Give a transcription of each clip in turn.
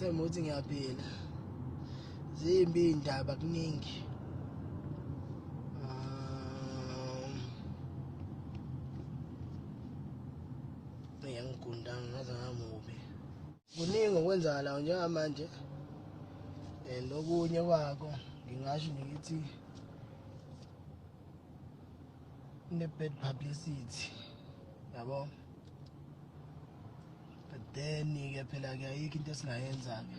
ngithemba ukuthi ngiyaphila. Zimbi indaba kuningi. Ngiyangigundanga ngaze ngamubi. Kuningi okwenzakala njengamanje. Nokunye kwakho ngingasho ngithi ne-bad publicity, yabo. But then-ke phela ke ayikho into esingayenza-ke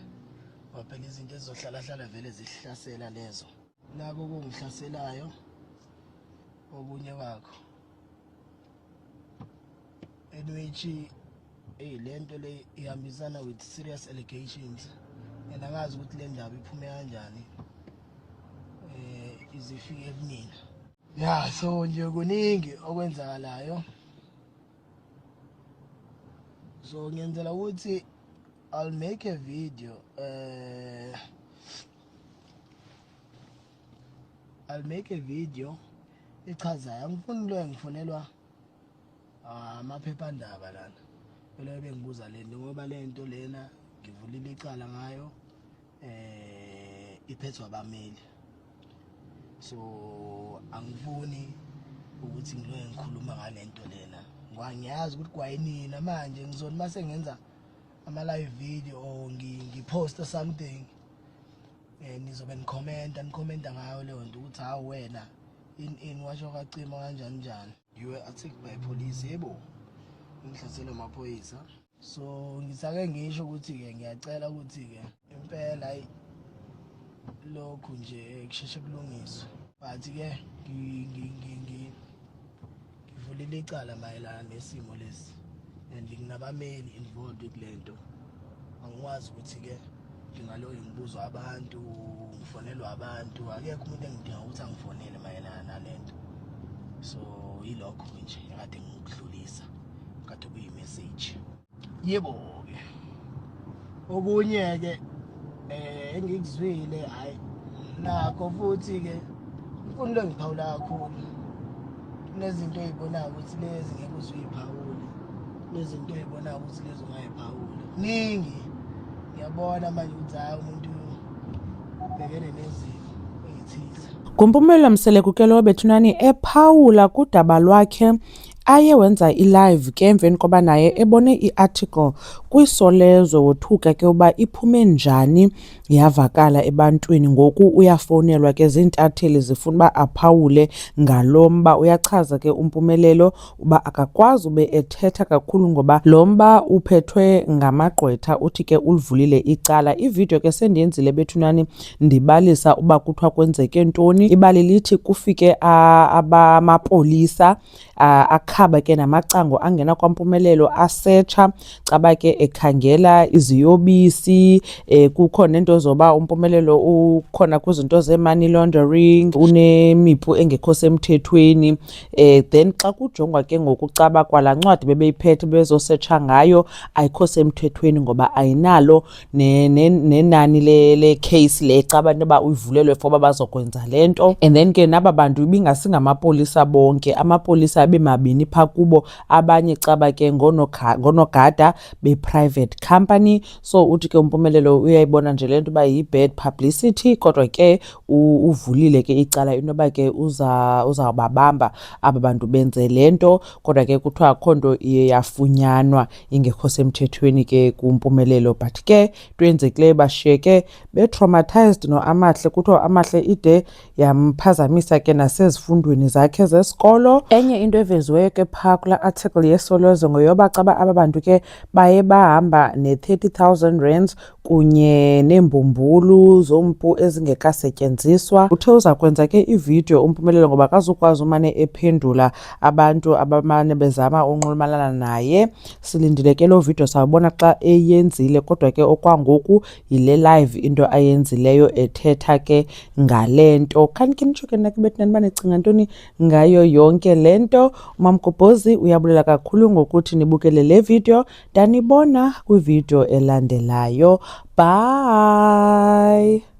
ngoba phela izinto ezizohlala vele zihlasela lezo. Nako kungihlaselayo okunye kwakho which lento le ihambisana with serious allegations, and angazi ukuthi le ndaba iphume kanjani izifike kunina. Yeah, so nje kuningi okwenzakalayo. So ngiyenzela ukuthi I'll make a video echazayo. Angifuni lo ngifonelwa amaphephandaba lana. Phela bengibuza lento ngoba lento lena ngivulile icala ngayo iphethwe abameli. So angifuni ukuthi ngilo ngikhuluma ngalento lena ngoba ngiyazi ukuthi kwayinina manje ngizona mase ngenza ama live video or ngiposta something nizobe nikhomenta ngayo leyo nto ukuthi hawu wena in washo kacima kanjani you were attacked by police, yebo ngihlasela amaphoyisa. So ngisake ngisho ukuthi ke ngiyacela ukuthi ke impela lokhu nje kusheshe kulungiswe, but ke ngivulile icala mayelana nesimo lesi and nginabameli involved kulento. Angikwazi ukuthi ke ngingaloyo ngibuzo abantu, ngifonelwa abantu, akekho umuntu engidinga ukuthi angifonele mayelana nalento. So yilokho nje ekade ngikudlulisa, kade kuyi message. Yebo ke okunye ke engikuzwile hayi nakho futhi ke ngifuna lo ngiphawula kakhulu. Kunezinto ezibonayo ukuthi lezi ngeke uziphawule, kunezinto ezibonayo ukuthi lezi ungayiphawula. Ningi ngiyabona manje ukuthi hayi umuntu ubhekene nezimo ezithize. Ngumpumela Mseleko ke lo Bethunani ephawula kudaba lwakhe aye wenza i-live ke emveni koba naye ebone i-article kwiSolezwe wothuka ke uba iphume njani yavakala ebantwini. Ngoku uyafonelwa ke zintatheli zifuna uba aphawule ngalomba. Uyachaza ke uMpumelelo uba akakwazi ube ethetha kakhulu ngoba lomba uphethwe ngamagqwetha, uthi ke ulivulile icala. Ivideo ke sendiyenzile Bethunani ndibalisa uba kuthiwa kwenzeke ntoni. Ibali lithi kufike abamapolisa akhaba ke namacango angena kwaMpumelelo asetsha caba ke ekhangela iziyobisi. Kukho nento zoba uMpumelelo ukhona kwizinto ze-money laundering, unemipu engekho semthethweni. Then xa kujongwa ke ngokucaba kwala ncwadi bebeyiphethe bezosetsha ngayo ayikho semthethweni ngoba ayinalo nenani le case le caba noba uyivulelwe for bazokwenza lento. And then ke naba bantu ibingasingamapolisa bonke, amapolisa bemabini pha kubo, abanye caba ke ngonogada be-private company. So uthi ke uMpumelelo uyayibona nje lento uba yi-bad publicity, kodwa ke uvulile ke icala inoba ke uzawubabamba aba bantu benze lento, kodwa ke kuthiwa akho nto iye yafunyanwa ingekho semthethweni ke kuMpumelelo. But ke twenzekileyo bashiyeke be-traumatized noAmahle. Kuthiwa Amahle ide yamphazamisa ke nasezifundweni zakhe zesikolo. Enye into eveziweyo ke phaa kula article yeSolezwe ngoyoba caba aba bantu ke baye bahamba ne-30,000 rands kunye neembumbulu zompu ezingekasetyenziswa. Uthe uza kwenza ke ivideo uMpumelelo ngoba akazukwazi umane ephendula abantu abamane bezama unxulumalana naye. Silindile ke loo video sawubona xa eyenzile, kodwa ke okwangoku yile live into ayenzileyo ethetha ke ngalento. Khanike nitsho ke nake Bethunani banecinga ntoni ngayo yonke lento. uMamgobhozi uyabulela kakhulu ngokuthi nibukele le video. Ndanibona kwivideo elandelayo. Bye.